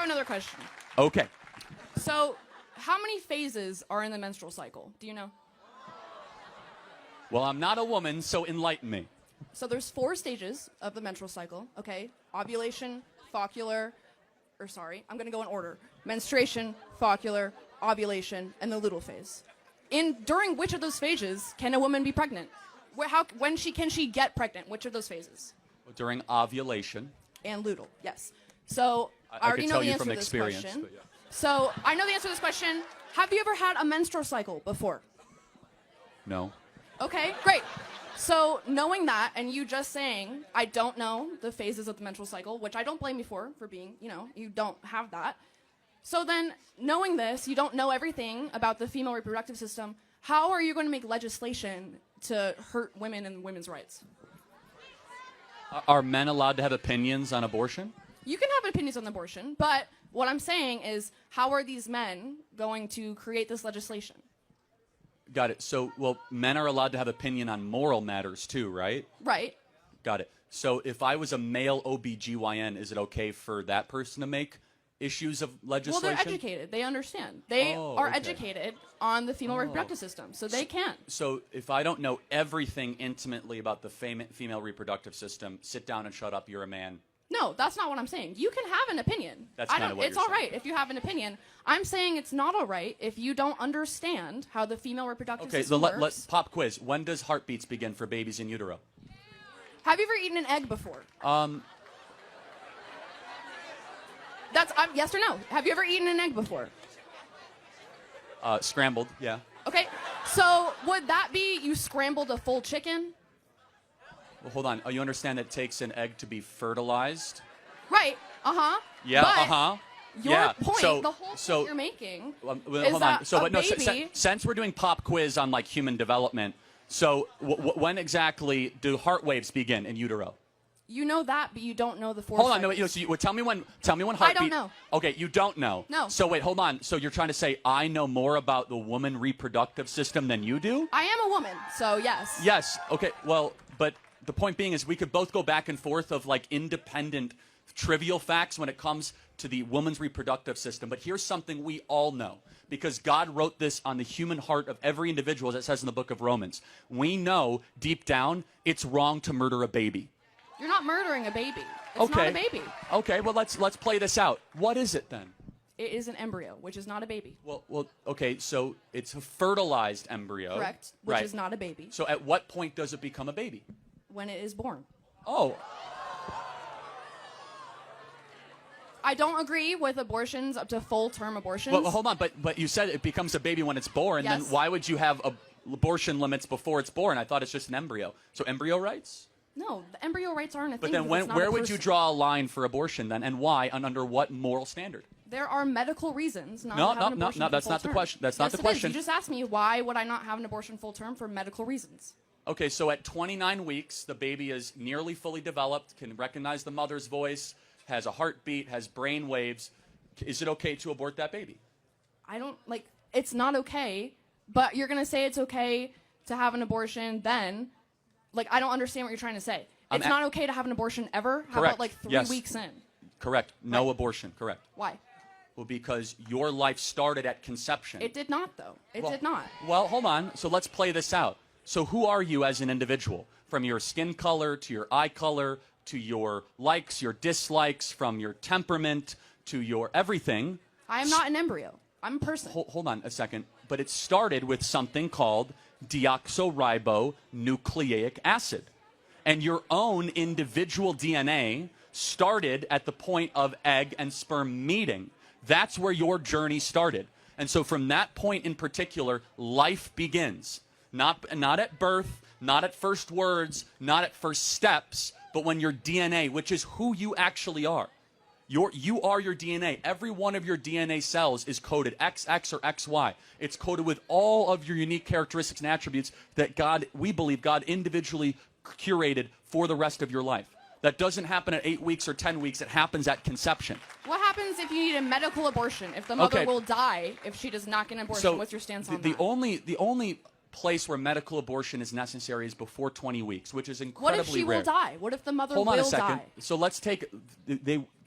have another question. Okay. So, how many phases are in the menstrual cycle? Do you know? Well, I'm not a woman, so enlighten me. So there's 4 stages of the menstrual cycle, okay? Ovulation, follicular, I'm going to go in order. Menstruation, follicular, ovulation, and the luteal phase. During which of those phases can a woman be pregnant? Can she get pregnant? Which of those phases? During ovulation. And luteal, yes. So I already know the answer to this question. But yeah. So I know the answer to this question. Have you ever had a menstrual cycle before? No. Okay, great. So knowing that, and you just saying, I don't know the phases of the menstrual cycle, which I don't blame you for being, you don't have that. So then, knowing this, you don't know everything about the female reproductive system, how are you going to make legislation to hurt women and women's rights? Are men allowed to have opinions on abortion? You can have opinions on abortion, but what I'm saying is, how are these men going to create this legislation? Got it. So, men are allowed to have opinion on moral matters too, right? Right. Got it. So if I was a male OBGYN, is it okay for that person to make issues of legislation? Well, they're educated. They understand. They are educated on the female reproductive system, so they can. So if I don't know everything intimately about the female reproductive system, sit down and shut up, you're a man. No, that's not what I'm saying. You can have an opinion. That's kind of what It's you're all saying. right if you have an opinion. I'm saying it's not all right if you don't understand how the female reproductive system works. Okay, so pop quiz. When does heartbeats begin for babies in utero? Have you ever eaten an egg before? That's yes or no. Have you ever eaten an egg before? Scrambled, yeah. Okay, so would that be you scrambled a full chicken? Well, hold on. You understand that it takes an egg to be fertilized? Right. Yeah. But Your point, So, the whole so, point you're making well, is hold that on. So, a but no, baby... since we're doing pop quiz on like human development, so when exactly do heart waves begin in utero? You know that, but you don't know the 4 Hold on, cycles. no. So tell me when heartbeat. I don't know. Okay, you don't know. No. So wait, hold on. So you're trying to say I know more about the woman reproductive system than you do? I am a woman, so yes. Yes. Okay. Well, but the point being is we could both go back and forth of like independent trivial facts when it comes to the woman's reproductive system. But here's something we all know, because God wrote this on the human heart of every individual, as it says in the book of Romans. We know deep down it's wrong to murder a baby. You're not murdering a baby. It's not a baby. Okay, well, let's play this out. What is it then? It is an embryo, which is not a baby. Well, okay, so it's a fertilized embryo. Correct, which is not a baby. So at what point does it become a baby? When it is born. Oh. I don't agree with abortions up to full-term abortions. Well, hold on, but you said it becomes a baby when it's born. Yes. Then why would you have abortion limits before it's born? I thought it's just an embryo. So embryo rights? No, the embryo rights aren't a thing. But then where would you draw a line for abortion then, and why, and under what moral standard? There are medical reasons not to have an abortion No, that's not the question. That's not the question. You just asked me why would I not have an abortion full-term for medical reasons. Okay, so at 29 weeks, the baby is nearly fully developed, can recognize the mother's voice, has a heartbeat, has brain waves. Is it okay to abort that baby? It's not okay, but you're going to say it's okay to have an abortion then. I don't understand what you're trying to say. It's not okay to have an abortion ever? How Correct. about 3 Yes. weeks in? Correct. No abortion. Correct. Why? Well, because your life started at conception. It did not, though. It did not. Well, hold on. So let's play this out. So who are you as an individual? From your skin color to your eye color to your likes, your dislikes, from your temperament to your everything. I am not an embryo. I'm a person. Hold on a second. But it started with something called deoxyribonucleic acid. And your own individual DNA started at the point of egg and sperm meeting. That's where your journey started. And so from that point in particular, life begins. Not at birth, not at first words, not at first steps, but when your DNA, which is who you actually are. You are your DNA. Every one of your DNA cells is coded XX or XY. It's coded with all of your unique characteristics and attributes that we believe God individually curated for the rest of your life. That doesn't happen at 8 weeks or 10 weeks. It happens at conception. What happens if you need a medical abortion? If the mother will die if she does not get an abortion? So what's your stance on the that? The only place where medical abortion is necessary is before 20 weeks, which is incredibly rare. What if she will die? What if the mother Hold on will a second. die? So let's take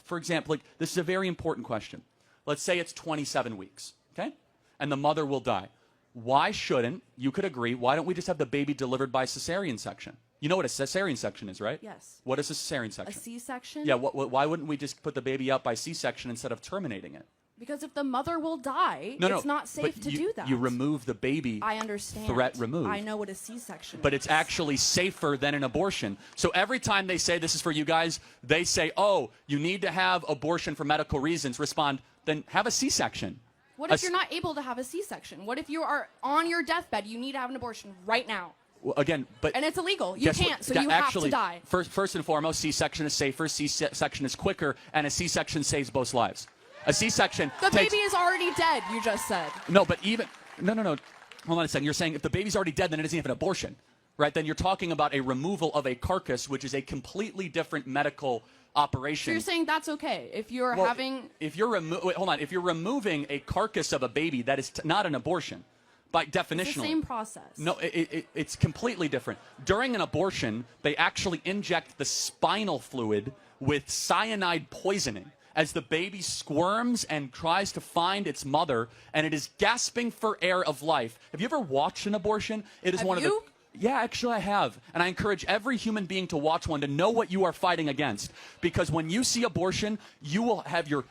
for example, like this is a very important question. Let's say it's 27 weeks, okay? And the mother will die. Why shouldn't, you could agree, why don't we just have the baby delivered by cesarean section? You know what a cesarean section is, right? Yes. What is a cesarean A section? C-section? Yeah, why wouldn't we just put the baby out by C-section instead of terminating it? Because if the mother will die, it's not safe to do that. You remove the baby. I understand. Threat removed. I know what a C-section is. But it's actually safer than an abortion. So every time they say, this is for you guys, they say, oh, you need to have abortion for medical reasons, respond, then have a C-section. What if you're not able to have a C-section? What if you are on your deathbed, you need to have an abortion right now? Well, again, but... And it's illegal. You can't, so you actually, have to die. First and foremost, C-section is safer, C-section is quicker, and a C-section saves both lives. A C-section The baby is already dead, you just said. No, but even... No. Hold on a second. You're saying if the baby's already dead, then it isn't even an abortion, right? Then you're talking about a removal of a carcass, which is a completely different medical operation. So you're saying that's okay if you're having... If you're if you're removing a carcass of a baby, that is not an abortion. By definition, it's the same process. No, it's completely different. During an abortion, they actually inject the spinal fluid with cyanide poisoning as the baby squirms and tries to find its mother, and it is gasping for air of life. Have you ever watched an abortion? It is Have one you? of the... Yeah, actually I have. And I encourage every human being to watch one to know what you are fighting against. Because when you see abortion, you will have your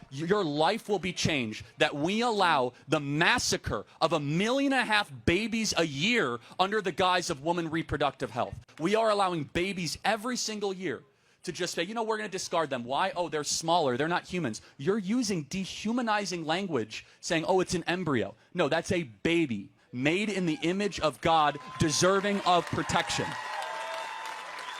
life will be changed. That we allow the massacre of 1.5 million babies a year under the guise of woman reproductive health. We are allowing babies every single year to just say, you know, we're going to discard them. Why? Oh, they're smaller. They're not humans. You're using dehumanizing language saying, oh, it's an embryo. No, that's a baby. Made in the image of God, deserving of protection.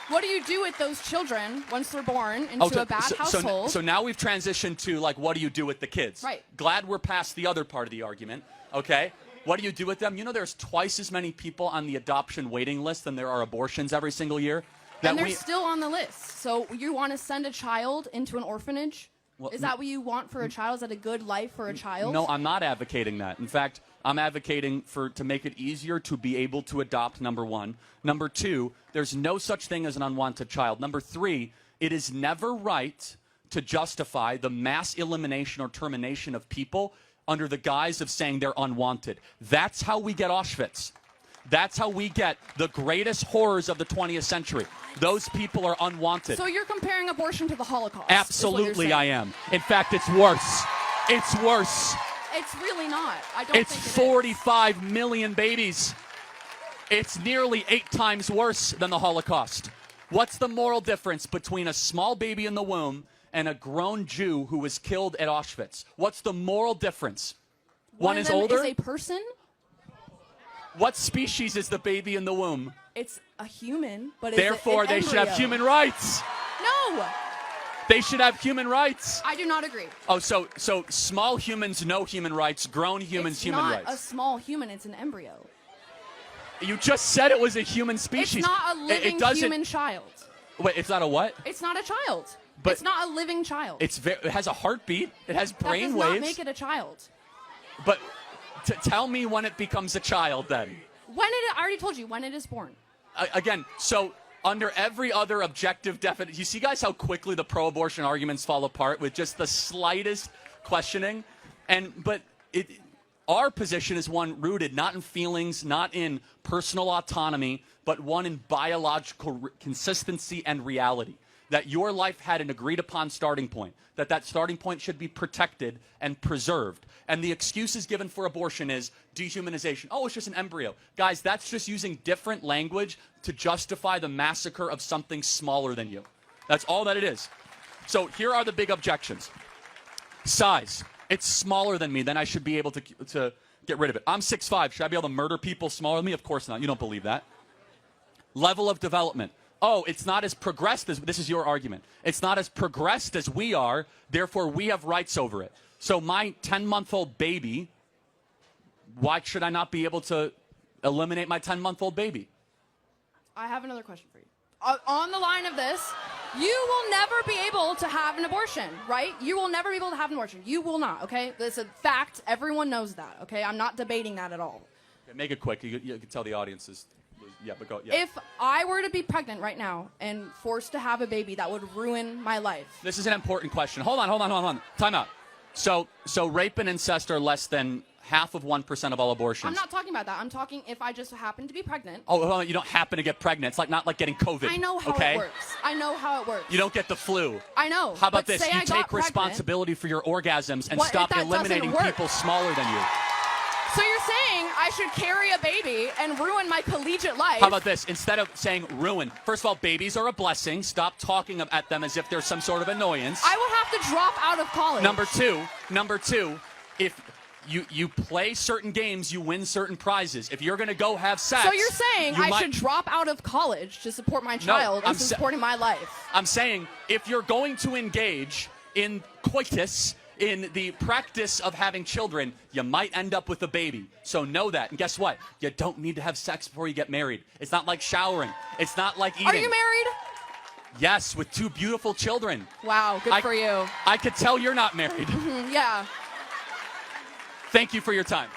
What do you do with those children once they're born into a bad household? So now we've transitioned to, like, what do you do with the kids? Right. Glad we're past the other part of the argument, okay? What do you do with them? You know there's twice as many people on the adoption waiting list than there are abortions every single year? And they're still on the list. So you want to send a child into an orphanage? Well, is that what you want for a child? Is that a good life for a child? No, I'm not advocating that. In fact, I'm advocating to make it easier to be able to adopt, number one. Number two, there's no such thing as an unwanted child. Number three, it is never right to justify the mass elimination or termination of people under the guise of saying they're unwanted. That's how we get Auschwitz. That's how we get the greatest horrors of the 20th century. Those people are unwanted. So you're comparing abortion to the Holocaust? Absolutely, I am. In fact, it's worse. It's worse. It's really not. I don't think it is. It's 45 million babies. It's nearly 8 times worse than the Holocaust. What's the moral difference between a small baby in the womb and a grown Jew who was killed at Auschwitz? What's the moral difference? One is older. Is a person? What species is the baby in the womb? It's a human, but therefore they should have human rights. No. They should have human rights. I do not agree. Oh, so small humans, no human rights. Grown humans, human rights. It's not a small human. It's an embryo. You just said it was a human species. It's not a living human child. Wait, it's not a what? It's not a child. But it's not a living child. It has a heartbeat. It has brain waves. That does not make it a child. But tell me when it becomes a child, then. I already told you, when it is born. Again, so under every other objective definition, you see, guys, how quickly the pro-abortion arguments fall apart with just the slightest questioning? But our position is one rooted not in feelings, not in personal autonomy, but one in biological consistency and reality. That your life had an agreed-upon starting point, that starting point should be protected and preserved. And the excuses given for abortion is dehumanization. Oh, it's just an embryo. Guys, that's just using different language to justify the massacre of something smaller than you. That's all that it is. So here are the big objections. Size. It's smaller than me, then I should be able to get rid of it. I'm 6'5". Should I be able to murder people smaller than me? Of course not. You don't believe that. Level of development. Oh, it's not as progressed as, this is your argument. It's not as progressed as we are, therefore we have rights over it. So my 10-month-old baby, why should I not be able to eliminate my 10-month-old baby? I have another question for you. On the line of this, you will never be able to have an abortion, right? You will never be able to have an abortion. You will not, okay? That's a fact. Everyone knows that, okay? I'm not debating that at all. Okay, make it quick. You can tell the audience is... Yeah, but go. Yeah. If I were to be pregnant right now and forced to have a baby, that would ruin my life. This is an important question. Hold on. Time out. So rape and incest are less than half of 1% of all abortions. I'm not talking about that. I'm talking if I just happen to be pregnant. Oh, you don't happen to get pregnant. It's not like getting COVID. I know how okay? it works. I know how it works. You don't get the flu. I know. How about but this? say You I got take responsibility for your orgasms and What if stop that doesn't eliminating work? people smaller than you. So you're saying I should carry a baby and ruin my collegiate life? How about this? Instead of saying ruin, first of all, babies are a blessing. Stop talking at them as if they're some sort of annoyance. I will have to drop out of college. Number two, if you play certain games, you win certain prizes. If you're going to go have sex... So you're saying I should drop out of college to support my child instead of supporting my life? I'm saying if you're going to engage in coitus, in the practice of having children, you might end up with a baby. So know that. And guess what? You don't need to have sex before you get married. It's not like showering. It's not like eating. Are you married? Yes, with 2 beautiful children. Wow, good for you. I could tell you're not married. Yeah. Thank you for your time.